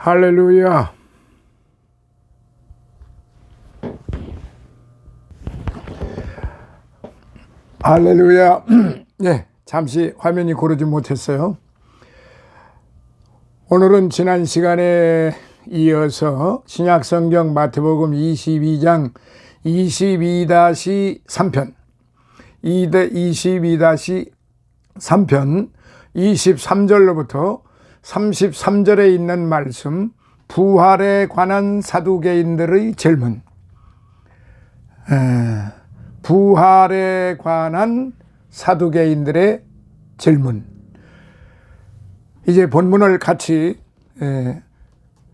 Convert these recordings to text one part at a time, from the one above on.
할렐루야. 할렐루야. 네, 잠시 화면이 고르지 못했어요. 오늘은 지난 시간에 이어서 신약성경 마태복음 22장 22-3편 22-3편 23절로부터 33절에 있는 말씀, 부활에 관한 사두개인들의 질문. 부활에 관한 사두개인들의 질문. 이제 본문을 같이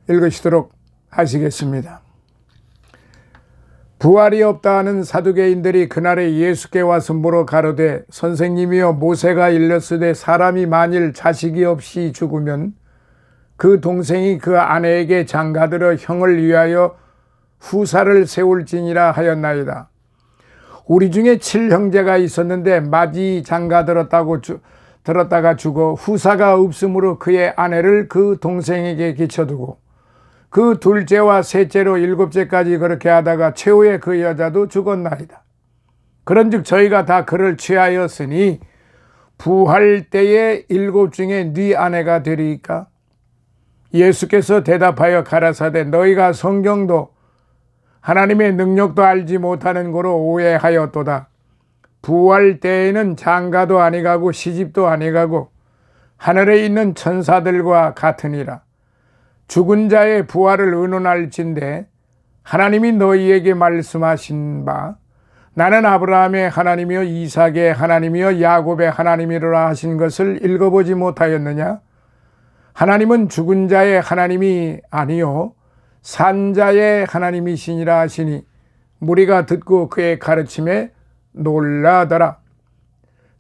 읽으시도록 하시겠습니다. 부활이 없다 하는 사두개인들이 그날에 예수께 와서 물어 가로되, 선생님이여, 모세가 일렀으되 사람이 만일 자식이 없이 죽으면 그 동생이 그 아내에게 장가들어 형을 위하여 후사를 세울지니라 하였나이다. 우리 중에 7형제가 있었는데 맏이 들었다가 죽어 후사가 없으므로 그의 아내를 그 동생에게 기쳐두고 그 둘째와 셋째로 7째까지 그렇게 하다가 최후에 그 여자도 죽었나이다. 그런즉 저희가 다 그를 취하였으니 부활 때에 7 중에 네 아내가 되리이까? 예수께서 대답하여 가라사대, 너희가 성경도 하나님의 능력도 알지 못하는 거로 오해하였도다. 부활 때에는 장가도 아니가고 시집도 아니가고 하늘에 있는 천사들과 같으니라. 죽은 자의 부활을 의논할진대 하나님이 너희에게 말씀하신 바 나는 아브라함의 하나님이요 이삭의 하나님이요 야곱의 하나님이로라 하신 것을 읽어보지 못하였느냐? 하나님은 죽은 자의 하나님이 아니요 산 자의 하나님이시니라 하시니 무리가 듣고 그의 가르침에 놀라더라.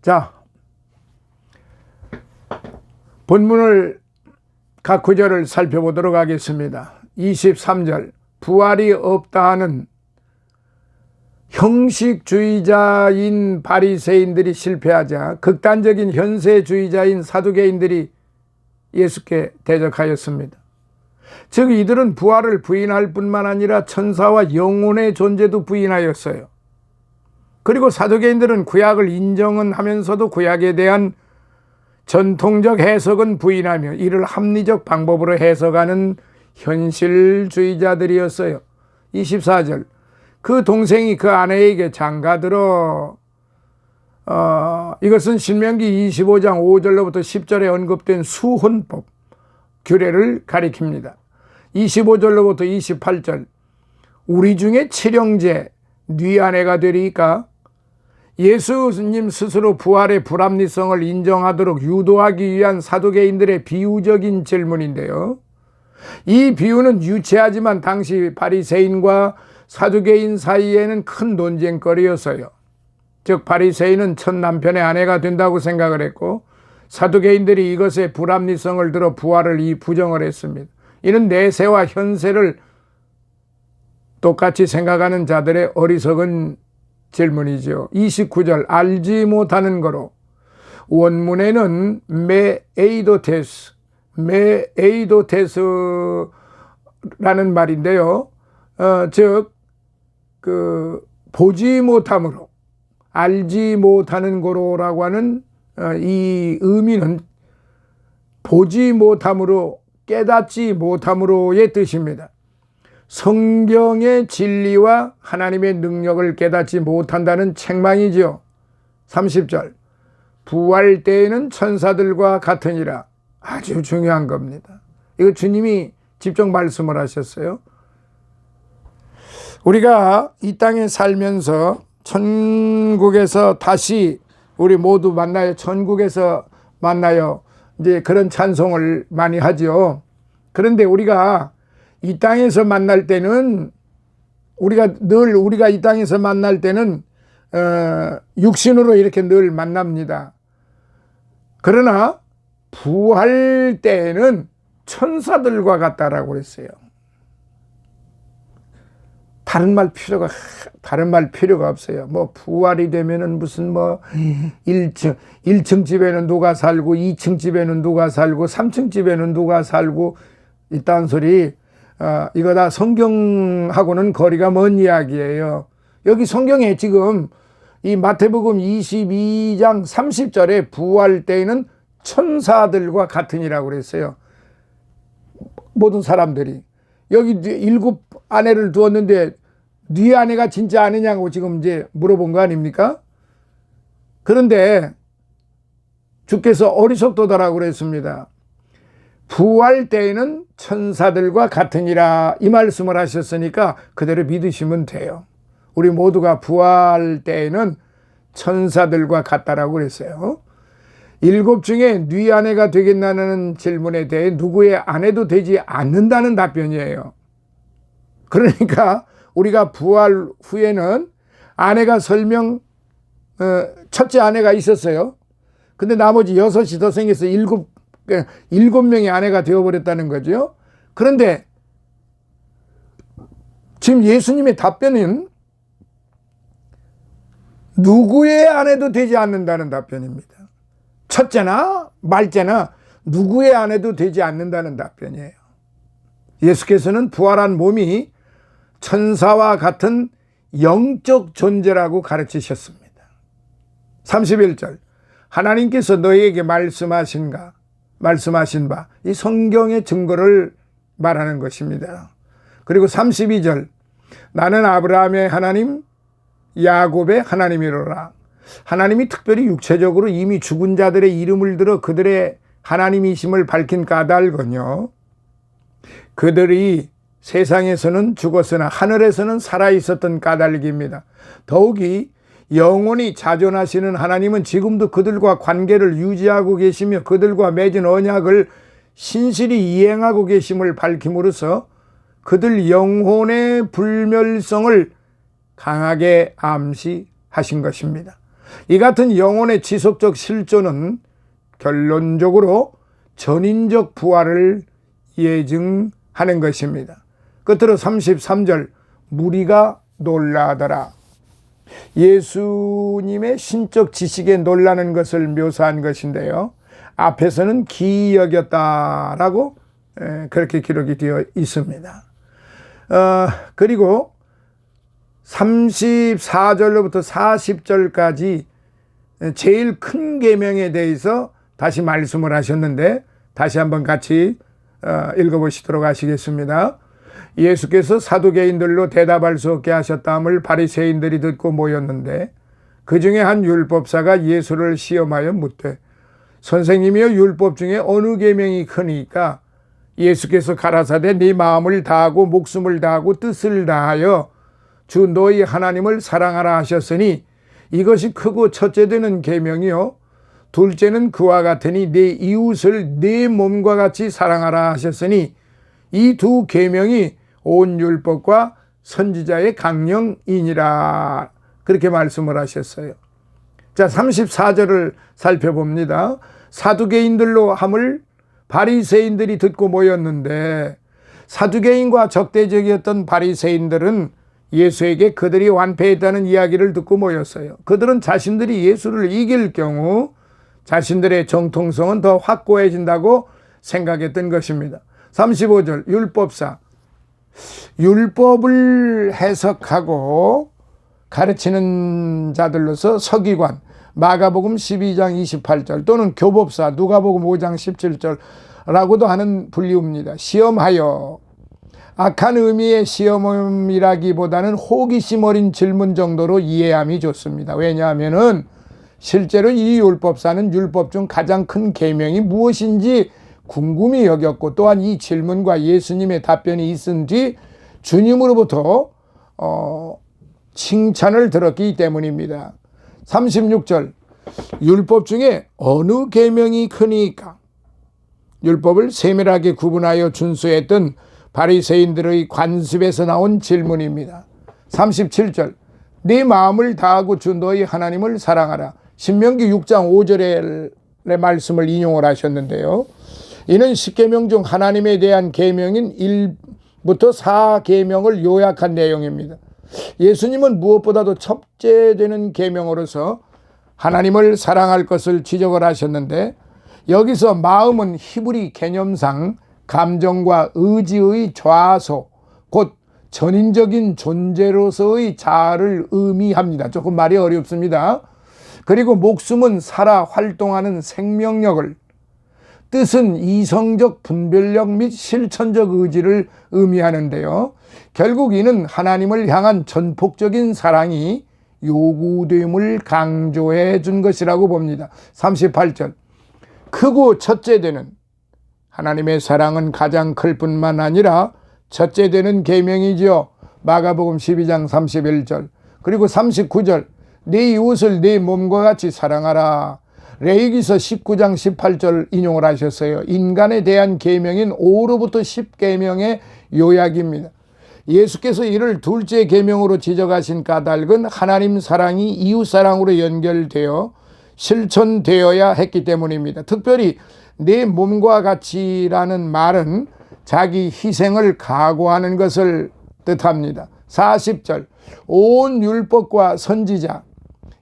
자, 본문을 각 구절을 살펴보도록 하겠습니다. 23절, 부활이 없다 하는 형식주의자인 바리새인들이 실패하자 극단적인 현세주의자인 사두개인들이 예수께 대적하였습니다. 즉 이들은 부활을 부인할 뿐만 아니라 천사와 영혼의 존재도 부인하였어요. 그리고 사두개인들은 구약을 인정은 하면서도 구약에 대한 전통적 해석은 부인하며 이를 합리적 방법으로 해석하는 현실주의자들이었어요. 24절, 그 동생이 그 아내에게 장가들어, 이것은 신명기 25장 5절로부터 10절에 언급된 수혼법 규례를 가리킵니다. 25절로부터 28절, 우리 중에 7형제 네 아내가 되리이까? 예수님 스스로 부활의 불합리성을 인정하도록 유도하기 위한 사두개인들의 비유적인 질문인데요. 이 비유는 유치하지만 당시 바리새인과 사두개인 사이에는 큰 논쟁거리였어요. 즉 바리새인은 첫 남편의 아내가 된다고 생각을 했고 사두개인들이 이것의 불합리성을 들어 부활을 부정을 했습니다. 이는 내세와 현세를 똑같이 생각하는 자들의 어리석은 질문이죠. 29절, 알지 못하는 거로. 원문에는 메에이도테스라는 말인데요. 즉 보지 못함으로, 알지 못하는 거로라고 하는 이 의미는 보지 못함으로, 깨닫지 못함으로의 뜻입니다. 성경의 진리와 하나님의 능력을 깨닫지 못한다는 책망이죠. 30절, 부활 때에는 천사들과 같으니라. 아주 중요한 겁니다. 이거 주님이 직접 말씀을 하셨어요. 우리가 이 땅에 살면서 천국에서 다시 우리 모두 만나요. 천국에서 만나요. 이제 그런 찬송을 많이 하죠. 그런데 우리가 이 땅에서 만날 때는 우리가 이 땅에서 만날 때는 육신으로 이렇게 늘 만납니다. 그러나 부활 때에는 천사들과 같다라고 그랬어요. 다른 말 필요가 없어요. 뭐 부활이 되면은 무슨 뭐 1층 집에는 누가 살고 2층 집에는 누가 살고 3층 집에는 누가 살고 이딴 소리 이거 다 성경하고는 거리가 먼 이야기예요. 여기 성경에 지금 이 마태복음 22장 30절에 부활 때에는 천사들과 같으니라고 그랬어요. 모든 사람들이. 여기 7 아내를 두었는데 네 아내가 진짜 아내냐고 지금 이제 물어본 거 아닙니까? 그런데 주께서 어리석도다라고 그랬습니다. 부활 때에는 천사들과 같으니라 이 말씀을 하셨으니까 그대로 믿으시면 돼요. 우리 모두가 부활 때에는 천사들과 같다라고 그랬어요. 7 중에 네 아내가 되겠냐는 질문에 대해 누구의 아내도 되지 않는다는 답변이에요. 그러니까 우리가 부활 후에는 아내가 설령 첫째 아내가 있었어요. 근데 나머지 6이 더 생겨서 7명의 아내가 되어버렸다는 거죠. 그런데 지금 예수님의 답변은 누구의 아내도 되지 않는다는 답변입니다. 첫째나 말째나 누구의 아내도 되지 않는다는 답변이에요. 예수께서는 부활한 몸이 천사와 같은 영적 존재라고 가르치셨습니다. 31절 하나님께서 너희에게 말씀하신 바 이 성경의 증거를 말하는 것입니다. 그리고 32절 나는 아브라함의 하나님 야곱의 하나님이로라. 하나님이 특별히 육체적으로 이미 죽은 자들의 이름을 들어 그들의 하나님이심을 밝힌 까닭은요, 그들이 세상에서는 죽었으나 하늘에서는 살아있었던 까닭입니다. 더욱이 영원히 자존하시는 하나님은 지금도 그들과 관계를 유지하고 계시며 그들과 맺은 언약을 신실히 이행하고 계심을 밝힘으로써 그들 영혼의 불멸성을 강하게 암시하신 것입니다. 이 같은 영혼의 지속적 실존은 결론적으로 전인적 부활을 예증하는 것입니다. 끝으로 33절 무리가 놀라더라. 예수님의 신적 지식에 놀라는 것을 묘사한 것인데요. 앞에서는 기이 여겼다라고 그렇게 기록이 되어 있습니다. 그리고 34절로부터 40절까지 제일 큰 계명에 대해서 다시 말씀을 하셨는데 다시 한번 같이 읽어보시도록 하시겠습니다. 예수께서 사두개인들로 대답할 수 없게 하셨다함을 바리새인들이 듣고 모였는데 그 중에 한 율법사가 예수를 시험하여 묻되 선생님이여 율법 중에 어느 계명이 크니까? 예수께서 가라사대 네 마음을 다하고 목숨을 다하고 뜻을 다하여 주 너희 하나님을 사랑하라 하셨으니 이것이 크고 첫째 되는 계명이요 둘째는 그와 같으니 네 이웃을 네 몸과 같이 사랑하라 하셨으니 이 두 계명이 온 율법과 선지자의 강령이니라 그렇게 말씀을 하셨어요. 자, 34절을 살펴봅니다. 사두개인들로 함을 바리새인들이 듣고 모였는데 사두개인과 적대적이었던 바리새인들은 예수에게 그들이 완패했다는 이야기를 듣고 모였어요. 그들은 자신들이 예수를 이길 경우 자신들의 정통성은 더 확고해진다고 생각했던 것입니다. 35절 율법사 율법을 해석하고 가르치는 자들로서 서기관 마가복음 12장 28절 또는 교법사 누가복음 5장 17절라고도 하는 분류입니다. 시험하여 악한 의미의 시험이라기보다는 호기심 어린 질문 정도로 이해함이 좋습니다. 왜냐하면은 실제로 이 율법사는 율법 중 가장 큰 계명이 무엇인지 궁금히 여겼고 또한 이 질문과 예수님의 답변이 있은 뒤 주님으로부터 칭찬을 들었기 때문입니다. 36절 율법 중에 어느 계명이 크니까? 율법을 세밀하게 구분하여 준수했던 바리새인들의 관습에서 나온 질문입니다. 37절 네 마음을 다하고 주 너희 하나님을 사랑하라. 신명기 6장 5절의 말씀을 인용을 하셨는데요. 이는 10계명 중 하나님에 대한 계명인 1부터 4계명을 요약한 내용입니다. 예수님은 무엇보다도 첫째 되는 계명으로서 하나님을 사랑할 것을 지적을 하셨는데 여기서 마음은 히브리 개념상 감정과 의지의 좌소, 곧 전인적인 존재로서의 자아를 의미합니다. 조금 말이 어렵습니다. 그리고 목숨은 살아 활동하는 생명력을, 뜻은 이성적 분별력 및 실천적 의지를 의미하는데요. 결국 이는 하나님을 향한 전폭적인 사랑이 요구됨을 강조해 준 것이라고 봅니다. 38절. 크고 첫째 되는 하나님의 사랑은 가장 클 뿐만 아니라 첫째 되는 계명이지요. 마가복음 12장 31절. 그리고 39절. 네 이웃을 네 몸과 같이 사랑하라. 레위기서 19장 18절 인용을 하셨어요. 인간에 대한 계명인 5로부터 10계명의 요약입니다. 예수께서 이를 둘째 계명으로 지적하신 까닭은 하나님 사랑이 이웃 사랑으로 연결되어 실천되어야 했기 때문입니다. 특별히 내 몸과 같이라는 말은 자기 희생을 각오하는 것을 뜻합니다. 40절. 온 율법과 선지자,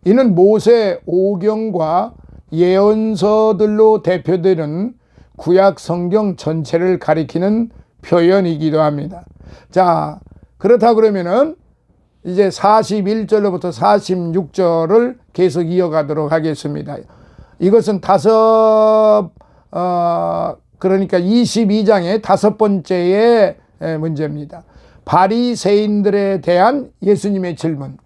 이는 모세 오경과 예언서들로 대표되는 구약 성경 전체를 가리키는 표현이기도 합니다. 자, 그렇다 그러면은 이제 41절로부터 46절을 계속 이어가도록 하겠습니다. 이것은 그러니까 22장의 다섯 번째의 문제입니다. 바리새인들에 대한 예수님의 질문.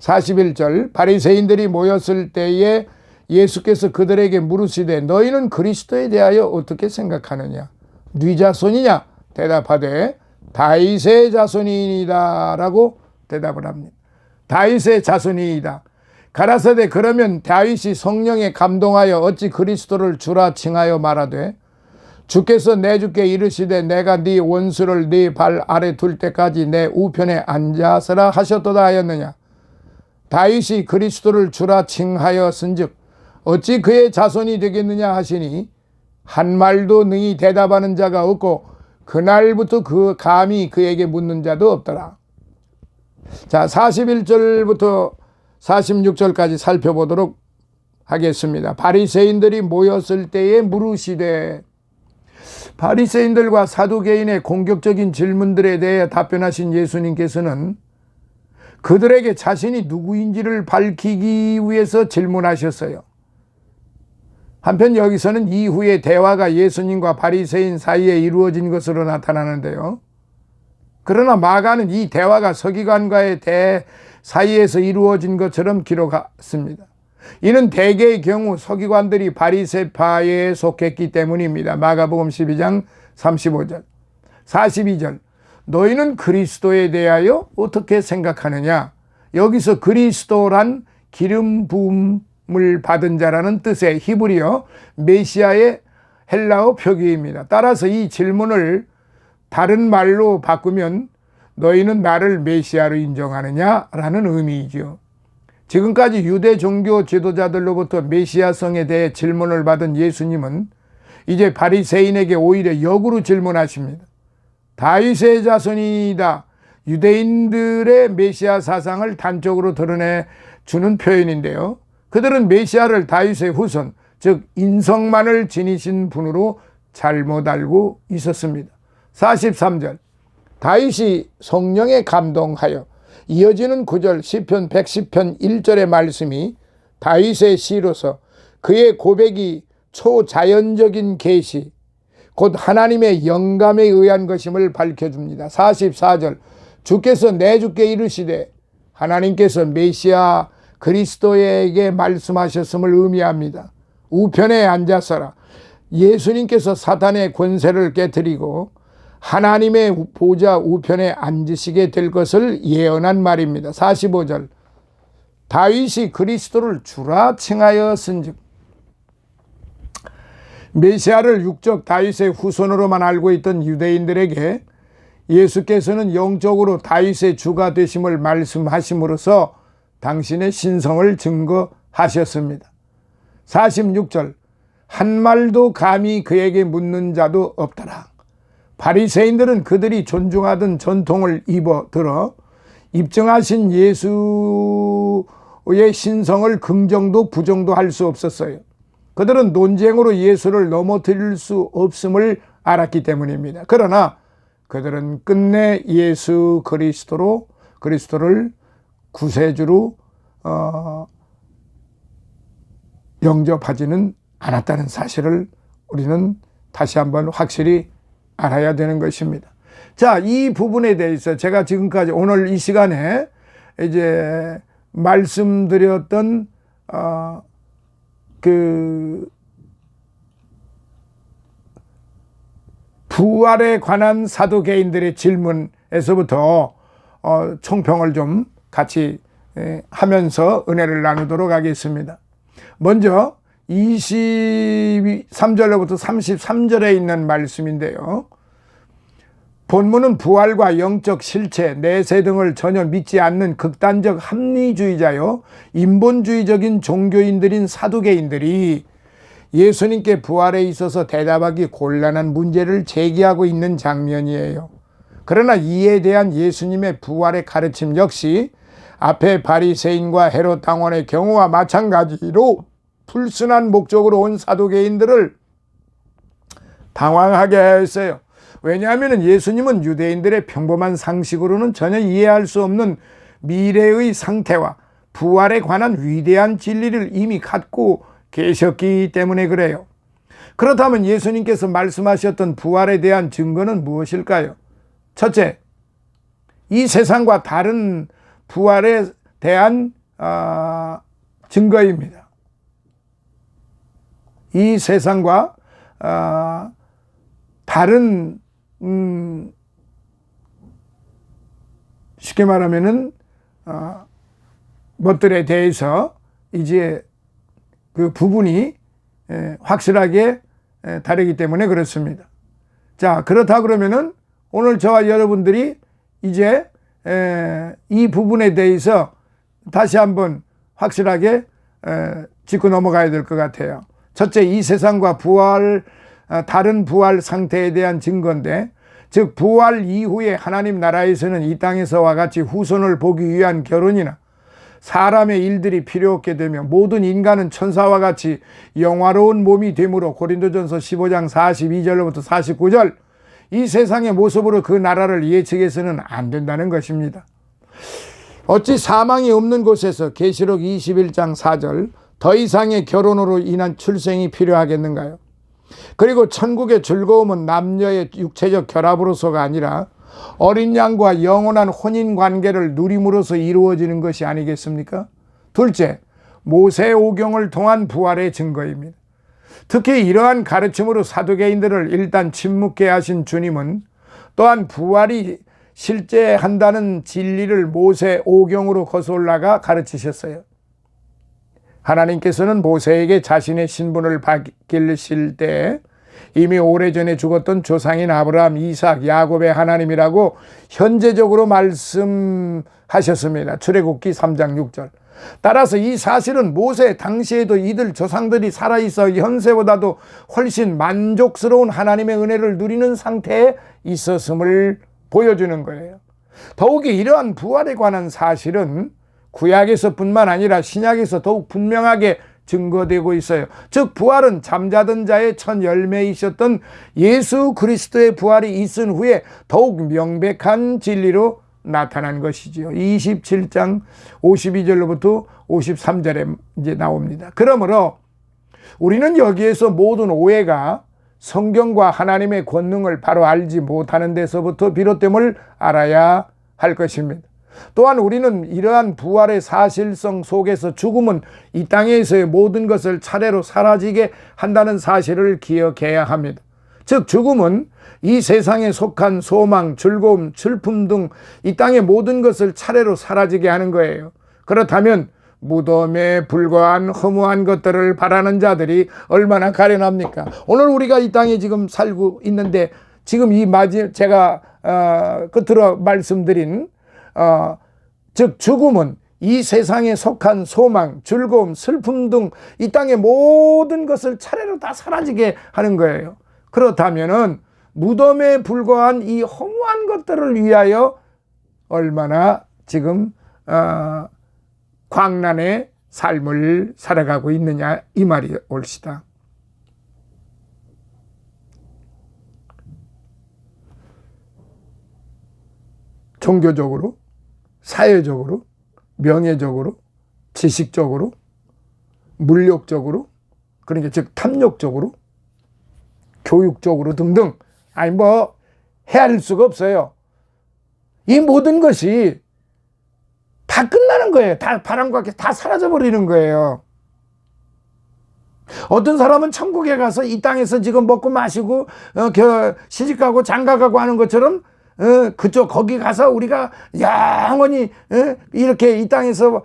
41절. 바리새인들이 모였을 때에 예수께서 그들에게 물으시되 너희는 그리스도에 대하여 어떻게 생각하느냐? 네 자손이냐? 대답하되 다윗의 자손이니이다 라고 대답을 합니다. 다윗의 자손이이다. 가라사대 그러면 다윗이 성령에 감동하여 어찌 그리스도를 주라 칭하여 말하되 주께서 내 주께 이르시되 내가 네 원수를 네 발 아래 둘 때까지 내 우편에 앉아서라 하셨도다 하였느냐? 다윗이 그리스도를 주라 칭하였은즉 어찌 그의 자손이 되겠느냐 하시니 한 말도 능히 대답하는 자가 없고 그날부터 그 감히 그에게 묻는 자도 없더라. 자, 41절부터 46절까지 살펴보도록 하겠습니다. 바리새인들이 모였을 때에 물으시되, 바리새인들과 사두개인의 공격적인 질문들에 대해 답변하신 예수님께서는 그들에게 자신이 누구인지를 밝히기 위해서 질문하셨어요. 한편 여기서는 이후에 대화가 예수님과 바리새인 사이에 이루어진 것으로 나타나는데요. 그러나 마가는 이 대화가 서기관과의 사이에서 이루어진 것처럼 기록했습니다. 이는 대개의 경우 서기관들이 바리새파에 속했기 때문입니다. 마가복음 12장 35절, 42절. 너희는 그리스도에 대하여 어떻게 생각하느냐? 여기서 그리스도란 기름 부음을 받은 자라는 뜻의 히브리어 메시아의 헬라어 표기입니다. 따라서 이 질문을 다른 말로 바꾸면 너희는 나를 메시아로 인정하느냐? 라는 의미이죠. 지금까지 유대 종교 지도자들로부터 메시아성에 대해 질문을 받은 예수님은 이제 바리새인에게 오히려 역으로 질문하십니다. 다윗의 자손이다. 유대인들의 메시아 사상을 단적으로 드러내 주는 표현인데요. 그들은 메시아를 다윗의 후손, 즉 인성만을 지니신 분으로 잘못 알고 있었습니다. 43절. 다윗이 성령에 감동하여 이어지는 9절 시편 110편 1절의 말씀이 다윗의 시로서 그의 고백이 초자연적인 계시, 곧 하나님의 영감에 의한 것임을 밝혀줍니다. 44절. 주께서 내 주께 이르시되, 하나님께서 메시아 그리스도에게 말씀하셨음을 의미합니다. 우편에 앉아서라. 예수님께서 사탄의 권세를 깨뜨리고 하나님의 보좌 우편에 앉으시게 될 것을 예언한 말입니다. 45절. 다윗이 그리스도를 주라 칭하였은즉. 메시아를 육적 다윗의 후손으로만 알고 있던 유대인들에게 예수께서는 영적으로 다윗의 주가 되심을 말씀하심으로써 당신의 신성을 증거하셨습니다. 46절. 한 말도 감히 그에게 묻는 자도 없더라. 바리새인들은 그들이 존중하던 전통을 입어들어 입증하신 예수의 신성을 긍정도 부정도 할 수 없었어요. 그들은 논쟁으로 예수를 넘어뜨릴 수 없음을 알았기 때문입니다. 그러나 그들은 끝내 예수 그리스도를 구세주로 영접하지는 않았다는 사실을 우리는 다시 한번 확실히 알아야 되는 것입니다. 자, 이 부분에 대해서 제가 지금까지 오늘 이 시간에 이제 말씀드렸던 그 부활에 관한 사도개인들의 질문에서부터 총평을 좀 같이 하면서 은혜를 나누도록 하겠습니다. 먼저 23절로부터 33절에 있는 말씀인데요. 본문은 부활과 영적 실체, 내세 등을 전혀 믿지 않는 극단적 합리주의자요, 인본주의적인 종교인들인 사두개인들이 예수님께 부활에 있어서 대답하기 곤란한 문제를 제기하고 있는 장면이에요. 그러나 이에 대한 예수님의 부활의 가르침 역시 앞에 바리새인과 헤롯 당원의 경우와 마찬가지로 불순한 목적으로 온 사두개인들을 당황하게 했어요. 왜냐하면 예수님은 유대인들의 평범한 상식으로는 전혀 이해할 수 없는 미래의 상태와 부활에 관한 위대한 진리를 이미 갖고 계셨기 때문에 그래요. 그렇다면 예수님께서 말씀하셨던 부활에 대한 증거는 무엇일까요? 첫째, 이 세상과 다른 부활에 대한 증거입니다. 이 세상과 다른 쉽게 말하면은 것들에 대해서 이제 그 부분이 확실하게 다르기 때문에 그렇습니다. 자, 그렇다 그러면은 오늘 저와 여러분들이 이제 이 부분에 대해서 다시 한번 확실하게 짚고 넘어가야 될 것 같아요. 첫째, 이 세상과 다른 부활 상태에 대한 증거인데, 즉 부활 이후에 하나님 나라에서는 이 땅에서와 같이 후손을 보기 위한 결혼이나 사람의 일들이 필요 없게 되며 모든 인간은 천사와 같이 영화로운 몸이 되므로 고린도전서 15장 42절로부터 49절, 이 세상의 모습으로 그 나라를 예측해서는 안 된다는 것입니다. 어찌 사망이 없는 곳에서 계시록 21장 4절 더 이상의 결혼으로 인한 출생이 필요하겠는가요? 그리고 천국의 즐거움은 남녀의 육체적 결합으로서가 아니라 어린 양과 영원한 혼인 관계를 누림으로써 이루어지는 것이 아니겠습니까? 둘째, 모세 오경을 통한 부활의 증거입니다. 특히 이러한 가르침으로 사두개인들을 일단 침묵케 하신 주님은 또한 부활이 실제한다는 진리를 모세 오경으로 거슬러가 가르치셨어요. 하나님께서는 모세에게 자신의 신분을 밝히실 때 이미 오래전에 죽었던 조상인 아브라함, 이삭, 야곱의 하나님이라고 현재적으로 말씀하셨습니다. 출애굽기 3장 6절. 따라서 이 사실은 모세 당시에도 이들 조상들이 살아있어 현세보다도 훨씬 만족스러운 하나님의 은혜를 누리는 상태에 있었음을 보여주는 거예요. 더욱이 이러한 부활에 관한 사실은 구약에서뿐만 아니라 신약에서 더욱 분명하게 증거되고 있어요. 즉 부활은 잠자던 자의 첫 열매이셨던 예수 그리스도의 부활이 있은 후에 더욱 명백한 진리로 나타난 것이지요. 27장 52절로부터 53절에 이제 나옵니다. 그러므로 우리는 여기에서 모든 오해가 성경과 하나님의 권능을 바로 알지 못하는 데서부터 비롯됨을 알아야 할 것입니다. 또한 우리는 이러한 부활의 사실성 속에서 죽음은 이 땅에서의 모든 것을 차례로 사라지게 한다는 사실을 기억해야 합니다. 즉 죽음은 이 세상에 속한 소망, 즐거움, 슬픔 등 이 땅의 모든 것을 차례로 사라지게 하는 거예요. 그렇다면 무덤에 불과한 허무한 것들을 바라는 자들이 얼마나 가련합니까? 오늘 우리가 이 땅에 지금 살고 있는데 지금 제가 끝으로 말씀드린 즉 죽음은 이 세상에 속한 소망, 즐거움, 슬픔 등 이 땅의 모든 것을 차례로 다 사라지게 하는 거예요. 그렇다면은 무덤에 불과한 이 허무한 것들을 위하여 얼마나 지금 광란의 삶을 살아가고 있느냐 이 말이 옳시다. 종교적으로, 사회적으로, 명예적으로, 지식적으로, 물욕적으로, 그러니까 즉 탐욕적으로, 교육적으로 등등, 아니 뭐 헤아릴 수가 없어요. 이 모든 것이 다 끝나는 거예요. 다 바람과 함께 다 사라져 버리는 거예요. 어떤 사람은 천국에 가서 이 땅에서 지금 먹고 마시고 시집가고 장가가고 하는 것처럼 그쪽 거기 가서 우리가 영원히 이렇게 이 땅에서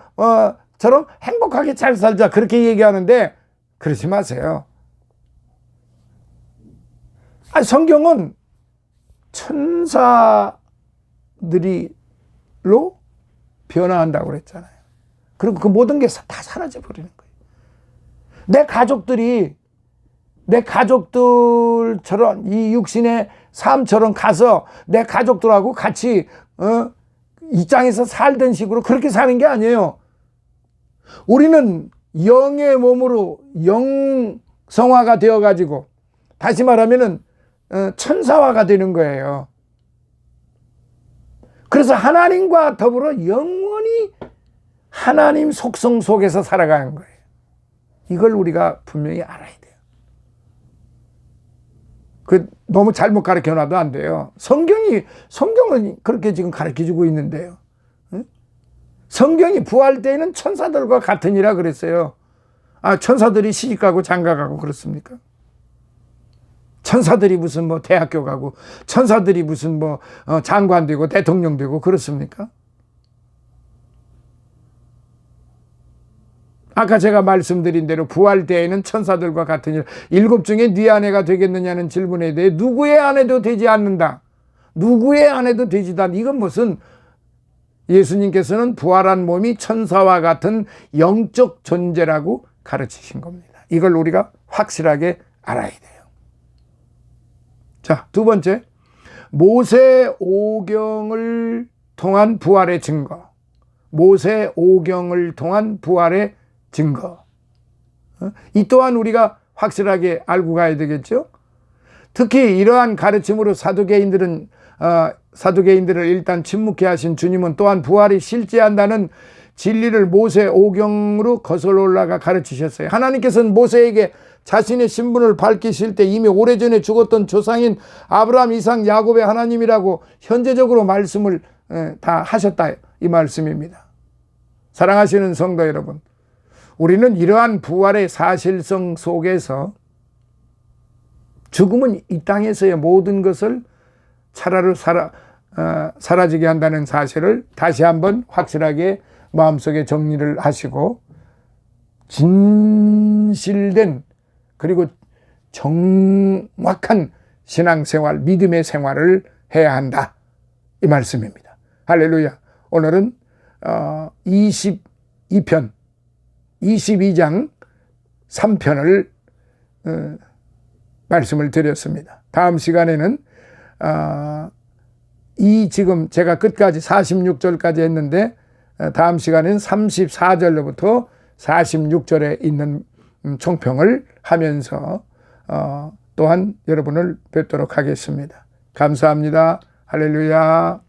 처럼 행복하게 잘 살자 그렇게 얘기하는데 그러지 마세요. 성경은 천사들이로 변화한다고 그랬잖아요. 그리고 그 모든 게 다 사라져 버리는 거예요. 내 가족들처럼 이 육신의 삶처럼 가서 내 가족들하고 같이 이 땅에서 살던 식으로 그렇게 사는 게 아니에요. 우리는 영의 몸으로 영성화가 되어 가지고 다시 말하면은 천사화가 되는 거예요. 그래서 하나님과 더불어 영원히 하나님 속성 속에서 살아가는 거예요. 이걸 우리가 분명히 알아야 돼요. 너무 잘못 가르쳐 놔도 안 돼요. 성경은 그렇게 지금 가르쳐 주고 있는데요. 성경이 부활 때에는 천사들과 같으니라 그랬어요. 천사들이 시집가고 장가가고 그렇습니까? 천사들이 무슨 뭐 대학교 가고 천사들이 무슨 뭐 장관 되고 대통령 되고 그렇습니까? 아까 제가 말씀드린 대로 부활 때에는 천사들과 같으니라. 7 중에 네 아내가 되겠느냐는 질문에 대해 누구의 아내도 되지 않는다. 누구의 아내도 되지도 않는다. 이건 무슨 예수님께서는 부활한 몸이 천사와 같은 영적 존재라고 가르치신 겁니다. 이걸 우리가 확실하게 알아야 돼요. 자, 두 번째, 모세 오경을 통한 부활의 증거. 모세 오경을 통한 부활의 증거. 이 또한 우리가 확실하게 알고 가야 되겠죠. 특히 이러한 가르침으로 사두개인들을 일단 침묵해 하신 주님은 또한 부활이 실제한다는 진리를 모세 오경으로 거슬러 올라가 가르치셨어요. 하나님께서는 모세에게 자신의 신분을 밝히실 때 이미 오래전에 죽었던 조상인 아브라함, 이삭, 야곱의 하나님이라고 현재적으로 말씀을 다 하셨다, 이 말씀입니다. 사랑하시는 성도 여러분, 우리는 이러한 부활의 사실성 속에서 죽음은 이 땅에서의 모든 것을 차라리 사라지게 한다는 사실을 다시 한번 확실하게 마음속에 정리를 하시고 진실된 그리고 정확한 신앙생활, 믿음의 생활을 해야 한다, 이 말씀입니다. 할렐루야. 오늘은 22편 22장 3편을 말씀을 드렸습니다. 다음 시간에는 지금 제가 끝까지 46절까지 했는데 다음 시간에는 34절로부터 46절에 있는 총평을 하면서 또한 여러분을 뵙도록 하겠습니다. 감사합니다. 할렐루야.